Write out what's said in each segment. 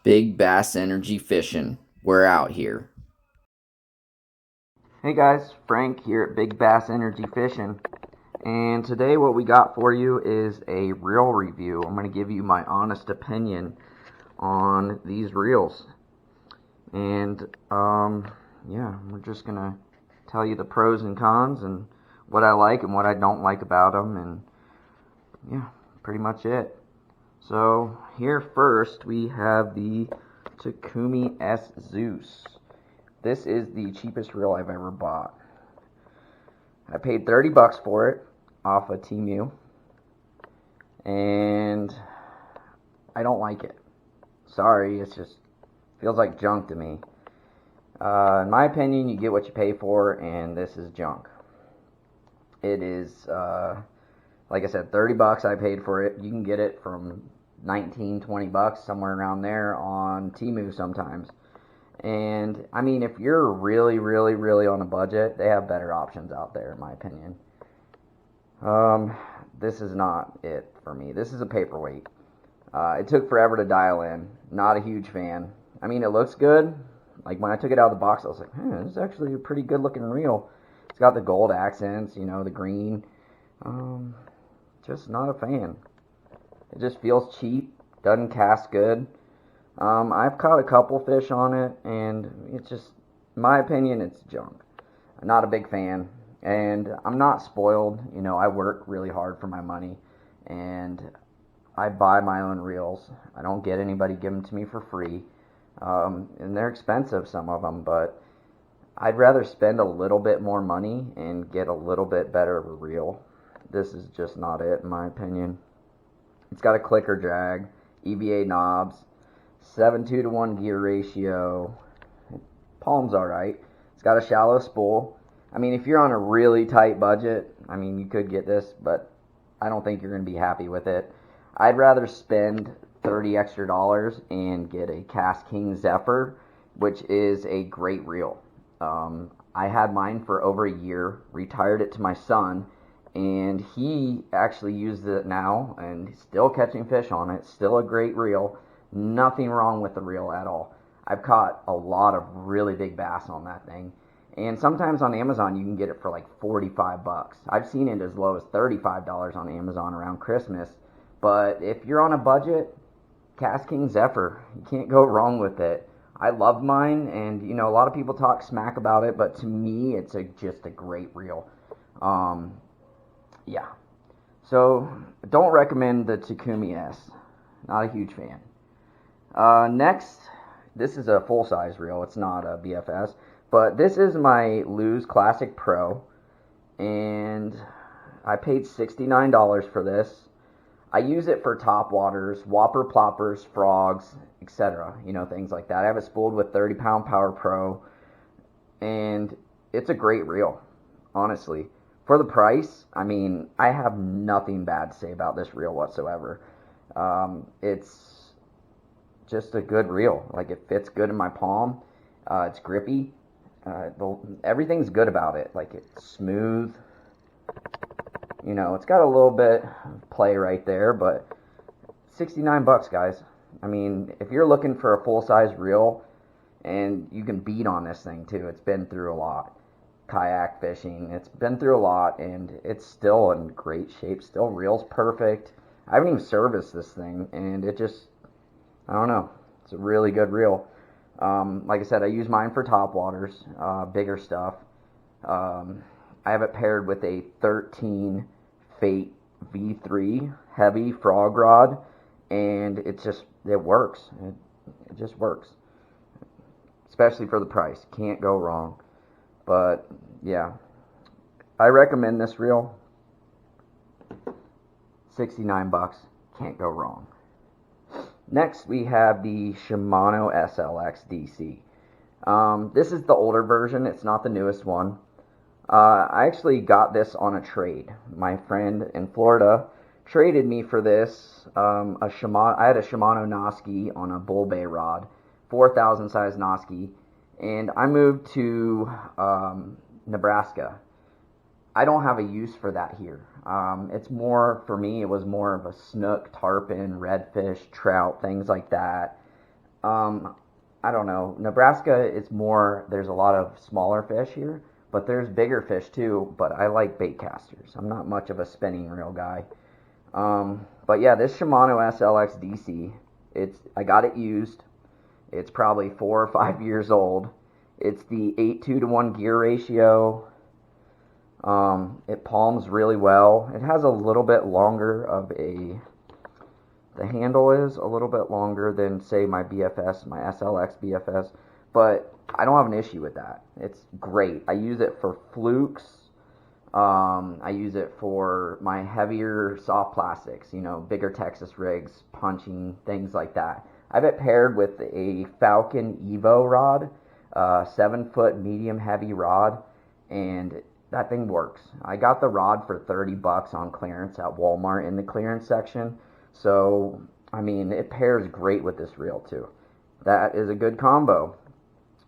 Big Bass Energy Fishing. We're out here. Hey guys, Frank here at Big Bass Energy Fishing, and today what we got for you is a reel review. I'm going to give you my honest opinion on these reels, and yeah, we're just going to tell you the pros and cons and what I like and what I don't like about them, and yeah, pretty much it. So here first we have the Takumi-S Zeus. This is the cheapest reel I've ever bought. I paid 30 bucks for it off of Temu, and I don't like it. Sorry, it just feels like junk to me. In my opinion, you get what you pay for, and this is junk. It is, like I said, 30 bucks I paid for it. You can get it from 19, 20 bucks, somewhere around there on Temu sometimes. And I mean, if you're really on a budget, they have better options out there, in my opinion. This is not it for me. This is a paperweight. It took forever to dial in. Not a huge fan. I mean, it looks good. Like when I took it out of the box, I was like, this is actually a pretty good looking reel. It's got the gold accents, you know, the green. Just not a fan. It just feels cheap. Doesn't cast good. I've caught a couple fish on it, and it's just, in my opinion, it's junk. I'm not a big fan, and I'm not spoiled. You know, I work really hard for my money, and I buy my own reels. I don't get anybody give them to me for free, and they're expensive, some of them, but I'd rather spend a little bit more money and get a little bit better of a reel. This is just not it, in my opinion. It's got a clicker drag, EVA knobs, 7:2-to-1 gear ratio. Palm's alright. It's got a shallow spool. I mean, if you're on a really tight budget, I mean, you could get this, but I don't think you're going to be happy with it. I'd rather spend $30 extra and get a Cast King Zephyr, which is a great reel. I had mine for over a year, retired it to my son, and he actually uses it now, and he's still catching fish on it. Still a great reel. Nothing wrong with the reel at all. I've caught a lot of really big bass on that thing. And sometimes on Amazon you can get it for like 45 bucks. I've seen it as low as $35 on Amazon around Christmas. But if you're on a budget, Cast King Zephyr, you can't go wrong with it. I love mine, and you know, a lot of people talk smack about it, but to me it's just a great reel. Yeah. So don't recommend the Takumi-S. Not a huge fan. Next, this is a full-size reel. It's not a BFS, but this is my Lews Classic Pro, and I paid $69 for this. I use it for top waters, whopper ploppers, frogs, etc. You know, things like that. I have it spooled with 30-pound Power Pro, and it's a great reel, honestly. For the price, I mean, I have nothing bad to say about this reel whatsoever. It's just a good reel. Like, it fits good in my palm. It's grippy. Everything's good about it. Like, it's smooth. You know, it's got a little bit of play right there, but 69 bucks, guys. I mean, if you're looking for a full-size reel, and you can beat on this thing too. It's been through a lot. Kayak fishing, it's been through a lot, and it's still in great shape. Still reels perfect. I haven't even serviced this thing, and it just, I don't know. It's a really good reel. Like I said, I use mine for top waters, bigger stuff. I have it paired with a 13 Fate V3 heavy frog rod, and it works. It just works. Especially for the price. Can't go wrong. But, yeah. I recommend this reel. 69 bucks. Can't go wrong. Next, we have the Shimano SLX DC. This is the older version. It's not the newest one. I actually got this on a trade. My friend in Florida traded me for this. I had a Shimano Noski on a Bull Bay rod, 4,000 size Noski, and I moved to Nebraska. I don't have a use for that here. It's more, for me, it was more of a snook, tarpon, redfish, trout, things like that. I don't know. Nebraska, it's more, there's a lot of smaller fish here, but there's bigger fish too, but I like baitcasters. I'm not much of a spinning reel guy. But yeah, this Shimano SLX DC, I got it used. It's probably 4 or 5 years old. It's the 8:2 to 1 gear ratio. It palms really well. It has a little bit longer of the handle is a little bit longer than, say, my BFS, my SLX BFS, but I don't have an issue with that. It's great. I use it for flukes. I use it for my heavier soft plastics, bigger Texas rigs, punching, things like that. I have it paired with a Falcon Evo rod, 7-foot medium heavy rod, and that thing works. I got the rod for $30 on clearance at Walmart in the clearance section. So, I mean, it pairs great with this reel too. That is a good combo.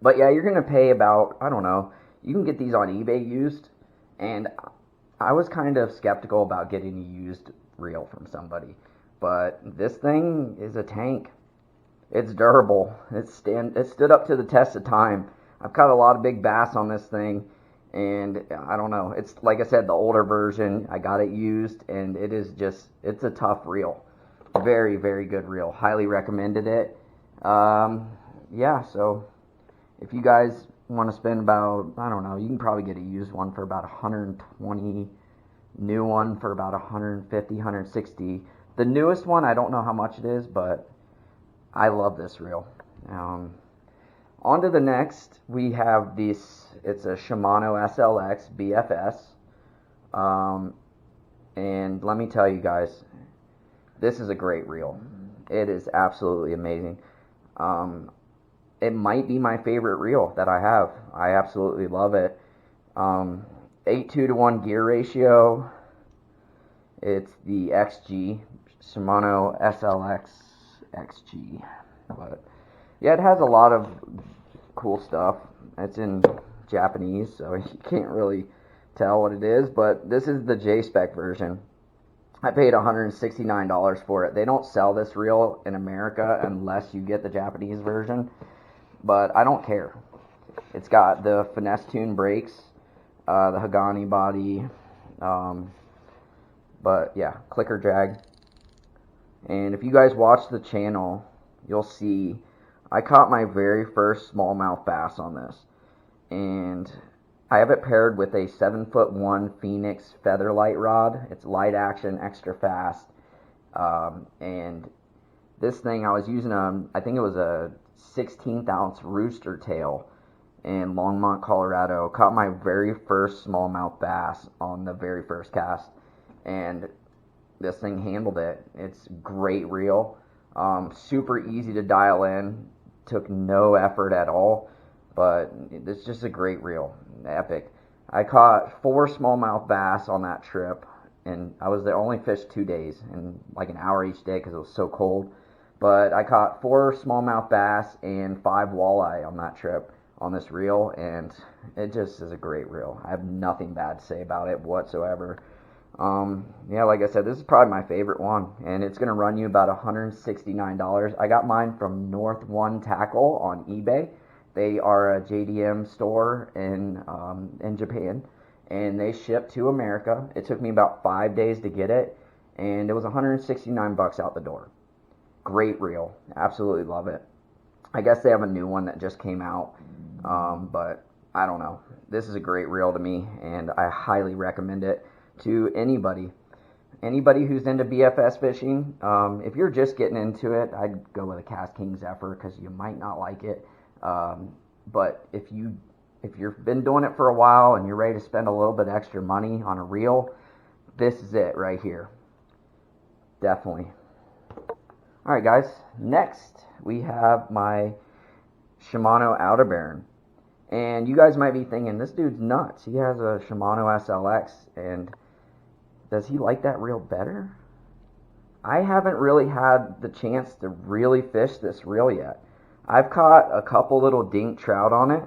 But yeah, you're going to pay about, I don't know, you can get these on eBay used, and I was kind of skeptical about getting a used reel from somebody. But this thing is a tank. It's durable. It stood up to the test of time. I've caught a lot of big bass on this thing, and I don't know. It's, like I said, the older version. I got it used, and it's a tough reel. Very, very good reel. Highly recommended it. Yeah, so if you guys want to spend about, I don't know, you can probably get a used one for about 120, new one for about 150, 160. The newest one, I don't know how much it is, but I love this reel. On to the next, we have this, it's a Shimano SLX BFS. And let me tell you guys, this is a great reel. It is absolutely amazing. It might be my favorite reel that I have. I absolutely love it. 8:2 to 1 gear ratio. It's the XG, Shimano SLX XG. But yeah, it has a lot of cool stuff. It's in Japanese, so you can't really tell what it is, but this is the J-Spec version. I paid $169 for it. They don't sell this reel in America unless you get the Japanese version, but I don't care. It's got the finesse tune brakes, the Hagani body, but yeah, clicker drag. And if you guys watch the channel, you'll see I caught my very first smallmouth bass on this, and I have it paired with a 7'1" Phoenix Featherlight rod. It's light action, extra fast, and this thing I was using I think it was a 16th ounce rooster tail in Longmont, Colorado. Caught my very first smallmouth bass on the very first cast, and this thing handled it. It's great reel, super easy to dial in, took no effort at all, but it's just a great reel. Epic. I caught 4 smallmouth bass on that trip, and I was there only fished 2 days and like an hour each day because it was so cold. But I caught 4 smallmouth bass and 5 walleye on that trip on this reel, and it just is a great reel. I have nothing bad to say about it whatsoever. Yeah, like I said, this is probably my favorite one, and it's going to run you about $169. I got mine from North One Tackle on eBay. They are a JDM store in Japan, and they ship to America. It took me about 5 days to get it, and it was $169 out the door. Great reel. Absolutely love it. I guess they have a new one that just came out, but I don't know. This is a great reel to me, and I highly recommend it to anybody who's into BFS fishing. If you're just getting into it, I'd go with a Cast King Zephyr because you might not like it. But if you've been doing it for a while and you're ready to spend a little bit extra money on a reel, this is it right here. Definitely. All right, guys. Next, we have my Shimano Aldebaran. And you guys might be thinking, this dude's nuts. He has a Shimano SLX, and does he like that reel better? I haven't really had the chance to really fish this reel yet. I've caught a couple little dink trout on it,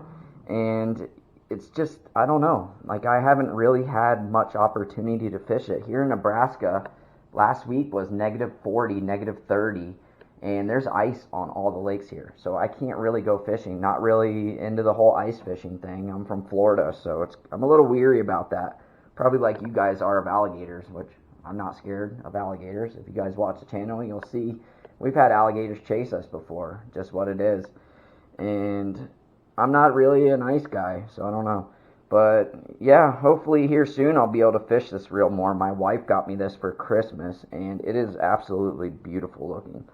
and it's just, I don't know. Like, I haven't really had much opportunity to fish it. Here in Nebraska, last week was -40, -30, and there's ice on all the lakes here, so I can't really go fishing. Not really into the whole ice fishing thing. I'm from Florida, so I'm a little weary about that. Probably like you guys are of alligators, which I'm not scared of alligators. If you guys watch the channel, you'll see we've had alligators chase us before, just what it is. And I'm not really an ice guy, so I don't know. But yeah, hopefully here soon I'll be able to fish this reel more. My wife got me this for Christmas, and it is absolutely beautiful looking.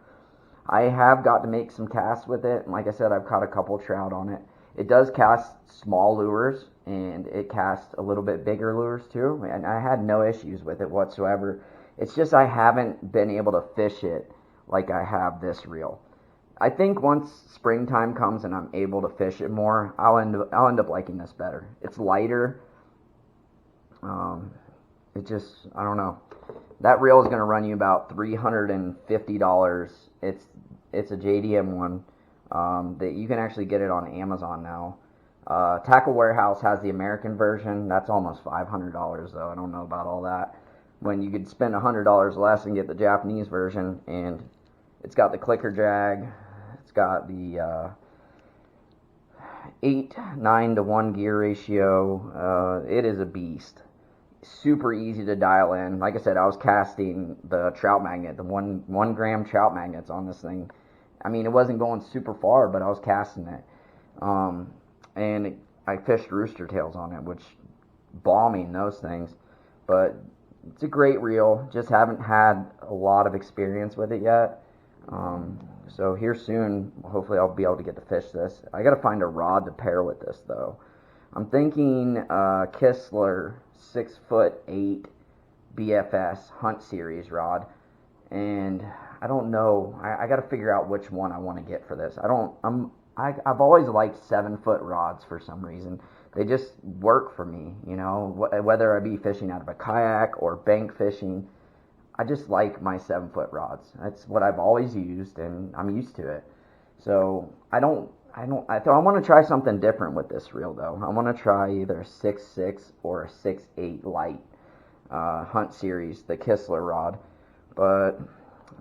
I have got to make some casts with it, and like I said, I've caught a couple trout on it. It does cast small lures, and it casts a little bit bigger lures too, and I had no issues with it whatsoever. It's just I haven't been able to fish it like I have this reel. I think once springtime comes and I'm able to fish it more, I'll end up liking this better. It's lighter. I don't know. That reel is going to run you about $350. It's a JDM one. That you can actually get it on Amazon now. Tackle Warehouse has the American version. That's almost $500 though. I don't know about all that. When you could spend $100 less and get the Japanese version, and it's got the clicker drag. It's got the 8:9 to 1 gear ratio. It is a beast. Super easy to dial in. Like I said, I was casting the trout magnet, the one gram trout magnets on this thing. I mean, it wasn't going super far, but I was casting it. And I fished rooster tails on it, which bombing those things. But it's a great reel. Just haven't had a lot of experience with it yet. So here soon, hopefully I'll be able to get to fish this. I gotta find a rod to pair with this though. I'm thinking Kistler 6'8" BFS Hunt Series rod, and I don't know. I got to figure out which one I want to get for this. I've always liked 7-foot rods for some reason. They just work for me, you know. Whether I be fishing out of a kayak or bank fishing, I just like my 7-foot rods. That's what I've always used, and I'm used to it. So I want to try something different with this reel though. I want to try either a 6'6" or a 6'8" light Hunt Series, the Kistler rod. But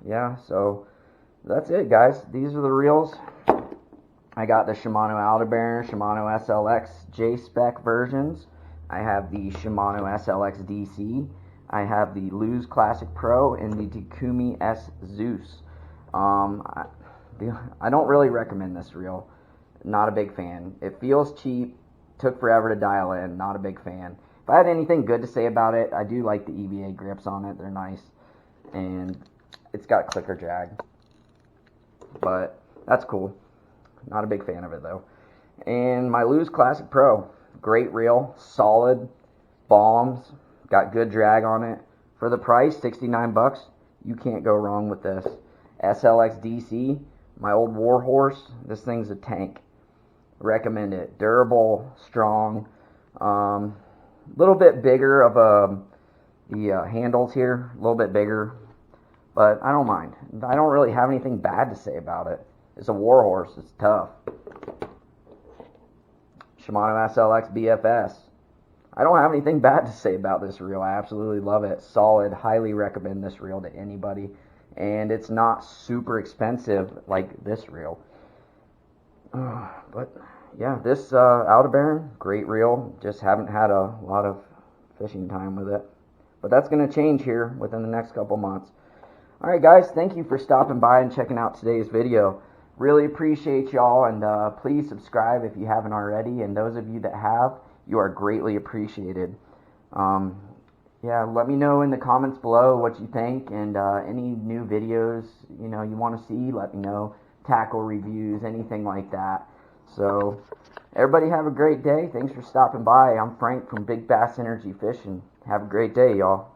yeah, so that's it, guys. These are the reels. I got the Shimano Aldebaran, Shimano SLX J-Spec versions. I have the Shimano SLX DC. I have the Lews Classic Pro and the Takumi-S Zeus. I don't really recommend this reel. Not a big fan. It feels cheap. Took forever to dial in. Not a big fan. If I had anything good to say about it, I do like the EVA grips on it. They're nice. And it's got clicker drag. But that's cool. Not a big fan of it though. And my Lews Classic Pro. Great reel. Solid. Bombs. Got good drag on it. For the price, $69, you can't go wrong with this. SLX DC, my old warhorse. This thing's a tank. Recommend it. Durable, strong. Little bit bigger of the handles here. A little bit bigger. But I don't mind. I don't really have anything bad to say about it. It's a warhorse. It's tough. Shimano SLX BFS. I don't have anything bad to say about this reel. I absolutely love it. Solid. Highly recommend this reel to anybody. And it's not super expensive like this reel. But yeah, this Aldebaran, great reel. Just haven't had a lot of fishing time with it. But that's going to change here within the next couple months. Alright guys, thank you for stopping by and checking out today's video. Really appreciate y'all, and please subscribe if you haven't already. And those of you that have, you are greatly appreciated. Yeah, let me know in the comments below what you think, and any new videos you want to see, let me know. Tackle reviews, anything like that. So everybody have a great day. Thanks for stopping by. I'm Frank from Big Bass Energy Fishing. Have a great day, y'all.